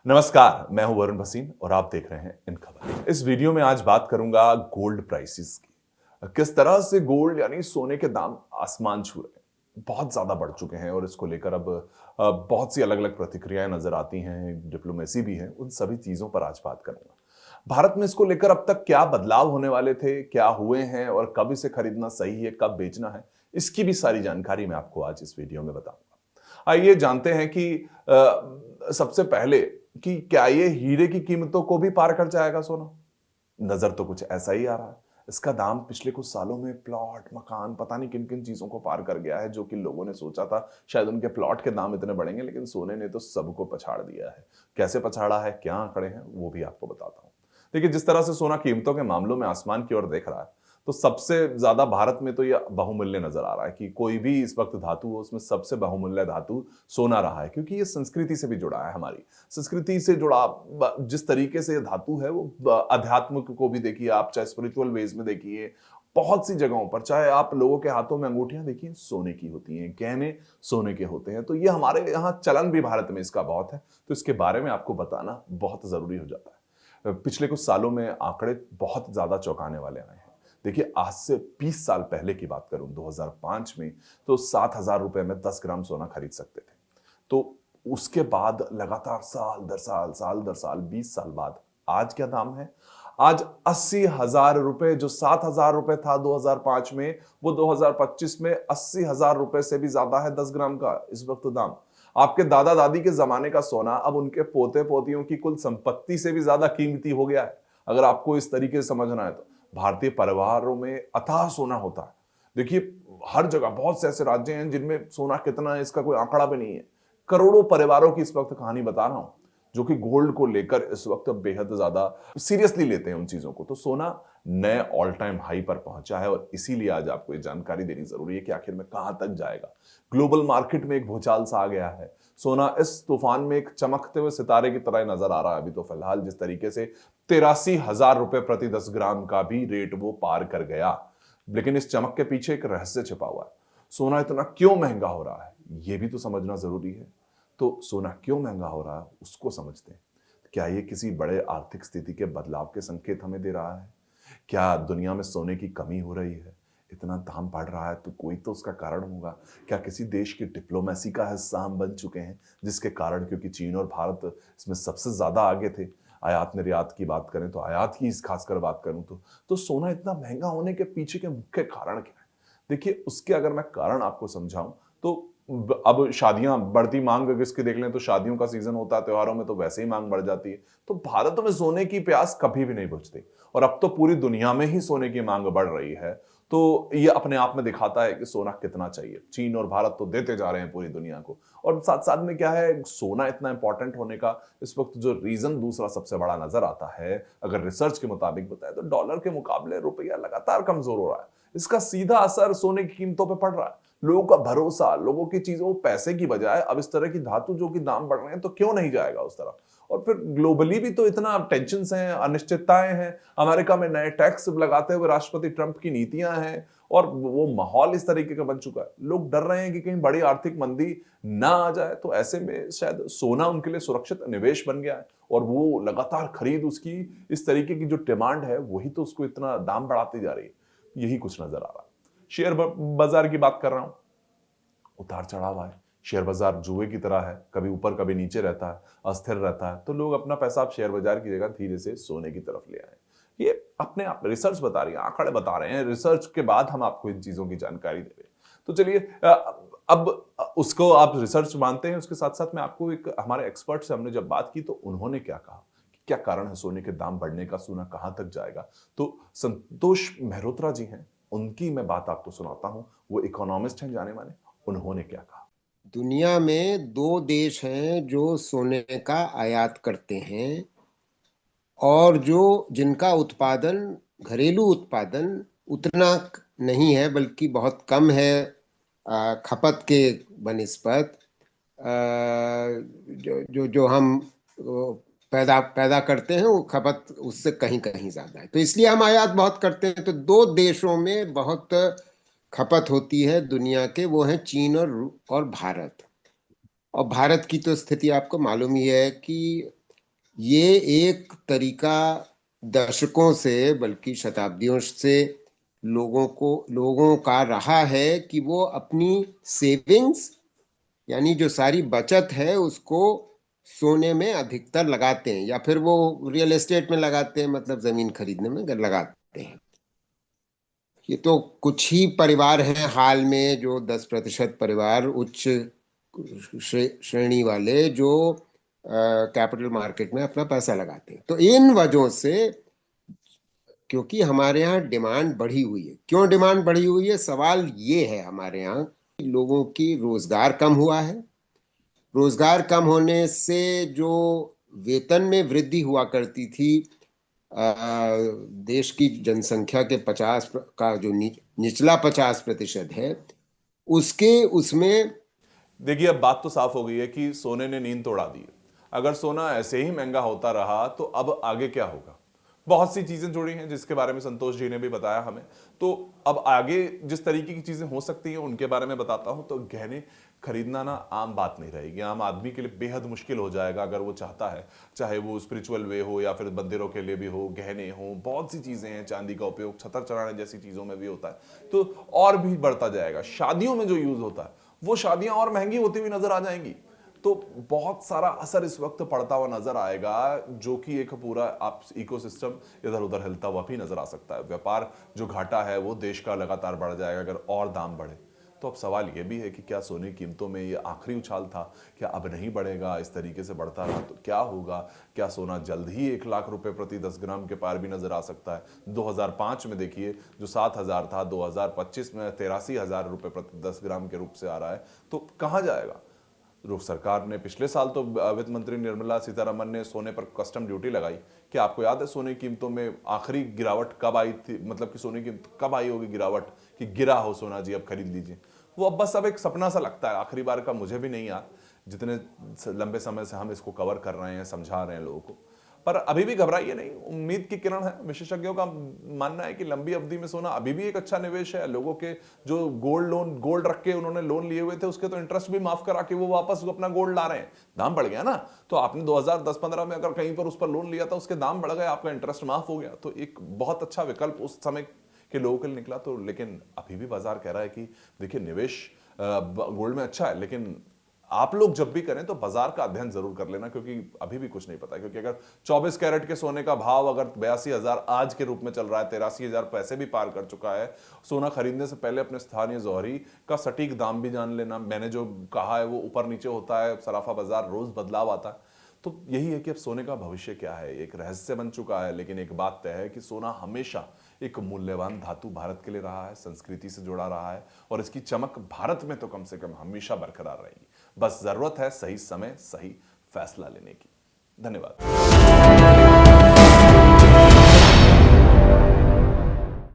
नमस्कार, मैं हूं वरुण भसीन और आप देख रहे हैं इन खबर। इस वीडियो में आज बात करूंगा गोल्ड प्राइसेस की। किस तरह से गोल्ड यानी सोने के दाम आसमान छू रहे हैं, बहुत ज्यादा बढ़ चुके हैं और इसको लेकर अब बहुत सी अलग अलग प्रतिक्रियाएं नजर आती हैं, डिप्लोमेसी भी है। उन सभी चीजों पर आज बात करूंगा। भारत में इसको लेकर अब तक क्या बदलाव होने वाले थे, क्या हुए हैं और कब इसे खरीदना सही है, कब बेचना है, इसकी भी सारी जानकारी मैं आपको आज इस वीडियो में बताऊंगा। आइए जानते हैं कि सबसे पहले कि क्या ये हीरे की कीमतों को भी पार कर जाएगा सोना? नजर तो कुछ ऐसा ही आ रहा है। इसका दाम पिछले कुछ सालों में प्लॉट, मकान, पता नहीं किन किन चीजों को पार कर गया है, जो कि लोगों ने सोचा था शायद उनके प्लॉट के दाम इतने बढ़ेंगे, लेकिन सोने ने तो सबको पछाड़ दिया है। कैसे पछाड़ा है, क्या आंकड़े हैं, वो भी आपको बताता हूं। देखिए, जिस तरह से सोना कीमतों के मामलों में आसमान की ओर देख रहा है, तो सबसे ज्यादा भारत में तो यह बहुमूल्य नजर आ रहा है कि कोई भी इस वक्त धातु हो, उसमें सबसे बहुमूल्य धातु सोना रहा है, क्योंकि ये संस्कृति से भी जुड़ा है। हमारी संस्कृति से जुड़ा जिस तरीके से ये धातु है, वो अध्यात्म को भी देखिए आप, चाहे स्पिरिचुअल वेज में देखिए, बहुत सी जगहों पर, चाहे आप लोगों के हाथों में अंगूठियां देखिए, सोने की होती हैं, गहने सोने के होते हैं। तो ये हमारे यहाँ चलन भी भारत में इसका बहुत है, तो इसके बारे में आपको बताना बहुत जरूरी हो जाता है। पिछले कुछ सालों में आंकड़े बहुत ज्यादा चौंकाने वाले आए हैं। देखिए, आज से 20 साल पहले की बात करूं, 2005 में, तो 7,000 रुपए में 10 ग्राम सोना खरीद सकते थे। तो उसके बाद लगातार साल दर साल 20 साल बाद आज क्या दाम है? आज 80,000 रुपए, जो 7,000 रुपए था 2005 में, वो 2025 में 80,000 रुपए से भी ज्यादा है 10 ग्राम का इस वक्त दाम। आपके दादा दादी के जमाने का सोना अब उनके पोते पोतियों की कुल संपत्ति से भी ज्यादा कीमती हो गया है। अगर आपको इस तरीके से समझना है तो भारतीय परिवारों में अथाह सोना होता है। देखिए, हर जगह बहुत से ऐसे राज्य हैं जिनमें सोना कितना है इसका कोई आंकड़ा भी नहीं है। करोड़ों परिवारों की इस वक्त कहानी बता रहा हूं, जो कि गोल्ड को लेकर इस वक्त बेहद ज्यादा सीरियसली लेते हैं उन चीजों को। तो सोना नए ऑल टाइम हाई पर पहुंचा है और इसीलिए आज आपको ये जानकारी देनी जरूरी है कि आखिर में कहां तक जाएगा। ग्लोबल मार्केट में एक भूचाल सा आ गया है। सोना इस तूफान में एक चमकते हुए सितारे की तरह नजर आ रहा है अभी तो फिलहाल, जिस तरीके से 83,000 रुपए प्रति 10 ग्राम का भी रेट वो पार कर गया। लेकिन इस चमक के पीछे एक रहस्य छिपा हुआ है। सोना इतना क्यों महंगा हो रहा है, यह भी तो समझना जरूरी है। तो सोना क्यों महंगा हो रहा है, उसको समझते हैं। क्या ये किसी बड़े आर्थिक स्थिति के बदलाव के संकेत हमें दे रहा है? क्या दुनिया में सोने की कमी हो रही है? इतना दाम बढ़ रहा है तो कोई तो उसका कारण होगा। क्या किसी देश की डिप्लोमेसी का हिस्सा हम बन चुके हैं, जिसके कारण, क्योंकि चीन और भारत इसमें सबसे ज्यादा आगे थे, आयात निर्यात की बात करें तो, आयात की खासकर बात करूं तो सोना इतना महंगा होने के पीछे के मुख्य कारण क्या है? देखिए, उसके अगर मैं कारण आपको समझाऊं तो अब शादियां, बढ़ती मांग अगर इसकी देख लें तो शादियों का सीजन होता है, त्योहारों में तो वैसे ही मांग बढ़ जाती है। तो भारत में सोने की प्यास कभी भी नहीं बुझती और अब तो पूरी दुनिया में ही सोने की मांग बढ़ रही है। तो ये अपने आप में दिखाता है कि सोना कितना चाहिए। चीन और भारत तो देते जा रहे हैं पूरी दुनिया को, और साथ साथ में क्या है, सोना इतना इंपॉर्टेंट होने का इस वक्त जो रीजन दूसरा सबसे बड़ा नजर आता है, अगर रिसर्च के मुताबिक बताए तो डॉलर के मुकाबले रुपया लगातार कमजोर हो रहा है। इसका सीधा असर सोने की कीमतों पर पड़ रहा है। लोगों का भरोसा, लोगों की चीजों, पैसे की बजाय अब इस तरह की धातु जो कि दाम बढ़ रहे हैं, तो क्यों नहीं जाएगा उस तरफ? और फिर ग्लोबली भी तो इतना टेंशन हैं, अनिश्चितताएं हैं। अमेरिका में नए टैक्स लगाते हुए राष्ट्रपति ट्रंप की नीतियां हैं और वो माहौल इस तरीके का बन चुका है। लोग डर रहे हैं कि कहीं बड़ी आर्थिक मंदी ना आ जाए, तो ऐसे में शायद सोना उनके लिए सुरक्षित निवेश बन गया है और वो लगातार खरीद, उसकी इस तरीके की जो डिमांड है, वही तो उसको इतना दाम बढ़ाती जा रही है। यही कुछ नजर आ रहा है। शेयर बाजार की बात कर रहा हूं, उतार चढ़ाव है। शेयर बाजार जुए की तरह है, कभी ऊपर कभी नीचे रहता है, अस्थिर रहता है। तो लोग अपना पैसा आप शेयर बाजार की जगह धीरे से सोने की तरफ ले आए। ये अपने आप रिसर्च बता रही है, आंकड़े बता रहे हैं। रिसर्च के बाद हम आपको इन चीजों की जानकारी दे रहे हैं। तो चलिए, अब उसको आप रिसर्च मानते हैं, उसके साथ साथ में आपको एक, हमारे एक्सपर्ट से हमने जब बात की तो उन्होंने क्या कहा, क्या कारण है सोने के दाम बढ़ने का, सोना कहां तक जाएगा। तो संतोष मेहरोत्रा जी हैं, उनकी मैं बात आपको सुनाता हूं। वो इकोनॉमिस्ट हैं जाने माने। उन्होंने क्या कहा? दुनिया में दो देश हैं जो सोने का आयात करते हैं और जो जिनका उत्पादन, घरेलू उत्पादन उतना नहीं है, बल्कि बहुत कम है खपत के बनिस्बत। जो जो जो हम पैदा पैदा करते हैं, वो खपत उससे कहीं कहीं ज्यादा है, तो इसलिए हम आयात बहुत करते हैं। तो दो देशों में बहुत खपत होती है दुनिया के, वो हैं चीन और भारत। और भारत की तो स्थिति आपको मालूम ही है कि ये एक तरीका दशकों से बल्कि शताब्दियों से लोगों का रहा है कि वो अपनी सेविंग्स यानी जो सारी बचत है उसको सोने में अधिकतर लगाते हैं, या फिर वो रियल एस्टेट में लगाते हैं, मतलब जमीन खरीदने में लगाते हैं। ये तो कुछ ही परिवार हैं हाल में, जो 10% परिवार उच्च श्रेणी वाले, जो कैपिटल मार्केट में अपना पैसा लगाते हैं। तो इन वजहों से, क्योंकि हमारे यहाँ डिमांड बढ़ी हुई है। क्यों डिमांड बढ़ी हुई है, सवाल ये है हमारे यहाँ, लोगों की रोजगार कम हुआ है। रोजगार कम होने से जो वेतन में वृद्धि हुआ करती थी, देश की जनसंख्या के 50 का जो निचला 50% है, उसके उसमें। देखिए, अब बात तो साफ हो गई है कि सोने ने नींद तोड़ा दी है। अगर सोना ऐसे ही महंगा होता रहा तो अब आगे क्या होगा? बहुत सी चीजें जुड़ी हैं जिसके बारे में संतोष जी ने भी बताया हमें। तो अब आगे जिस तरीके की चीजें हो सकती हैं उनके बारे में बताता हूं। तो गहने खरीदना ना आम बात नहीं रहेगी। आम आदमी के लिए बेहद मुश्किल हो जाएगा अगर वो चाहता है, चाहे वो स्पिरिचुअल वे हो या फिर मंदिरों के लिए भी हो, गहने हो, बहुत सी चीजें हैं। चांदी का उपयोग छतर चढ़ाने जैसी चीजों में भी होता है, तो और भी बढ़ता जाएगा। शादियों में जो यूज होता है वो शादियां और महंगी होती हुई नजर आ जाएंगी। तो बहुत सारा असर इस वक्त पड़ता हुआ नजर आएगा, जो कि एक पूरा आप इकोसिस्टम इधर उधर हिलता हुआ भी नजर आ सकता है। व्यापार जो घाटा है वो देश का लगातार बढ़ जाएगा अगर और दाम बढ़े। तो अब सवाल यह भी है कि क्या सोने की कीमतों में ये आखिरी उछाल था? क्या अब नहीं बढ़ेगा? इस तरीके से बढ़ता रहा तो क्या होगा? क्या सोना जल्द ही 1 लाख रुपए प्रति 10 ग्राम के पार भी नजर आ सकता है? 2005 में देखिए जो 7,000 था, 2025 में 83,000 रुपए प्रति 10 ग्राम के रूप से आ रहा है। तो कहां जाएगा? रुख सरकार ने पिछले साल तो वित्त मंत्री निर्मला सीतारमन ने सोने पर कस्टम ड्यूटी लगाई। क्या आपको याद है सोने की कीमतों में आखिरी गिरावट कब आई थी? मतलब कि सोने की कब आई होगी गिरावट कि गिरा हो सोना जी अब खरीद लीजिए? वो अब बस अब एक सपना सा लगता है। आखिरी बार का मुझे भी नहीं याद, जितने लंबे समय से हम इसको कवर कर रहे हैं, समझा रहे हैं लोगों को। पर अभी भी घबराइए नहीं, उम्मीद की किरण है। विशेषज्ञों का मानना है कि लंबी अवधि में सोना अभी भी एक अच्छा निवेश है। लोगों के जो गोल्ड रख के उन्होंने लोन लिए हुए थे उसके तो इंटरेस्ट भी माफ करा के वो वापस अपना गोल्ड ला रहे हैं। दाम बढ़ गया ना, तो आपने 2010-15 में अगर कहीं पर उस पर लोन लिया था, उसके दाम बढ़ गए, आपका इंटरेस्ट माफ हो गया, तो एक बहुत अच्छा विकल्प उस समय के लोगों के लिए निकला। तो लेकिन अभी भी बाजार कह रहा है कि देखिए निवेश गोल्ड में अच्छा है, लेकिन आप लोग जब भी करें तो बाजार का अध्ययन जरूर कर लेना, क्योंकि अभी भी कुछ नहीं पता। क्योंकि अगर 24 कैरेट के सोने का भाव अगर 82,000 आज के रूप में चल रहा है, 83,000 पैसे भी पार कर चुका है, सोना खरीदने से पहले अपने स्थानीय जौहरी का सटीक दाम भी जान लेना। मैंने जो कहा है वो ऊपर नीचे होता है, सराफा बाजार रोज बदलाव आता है। तो यही है कि अब सोने का भविष्य क्या है, एक रहस्य बन चुका है। लेकिन एक बात तय है कि सोना हमेशा एक मूल्यवान धातु भारत के लिए रहा है, संस्कृति से जुड़ा रहा है, और इसकी चमक भारत में तो कम से कम हमेशा बरकरार रहेगी। बस जरूरत है सही समय सही फैसला लेने की। धन्यवाद।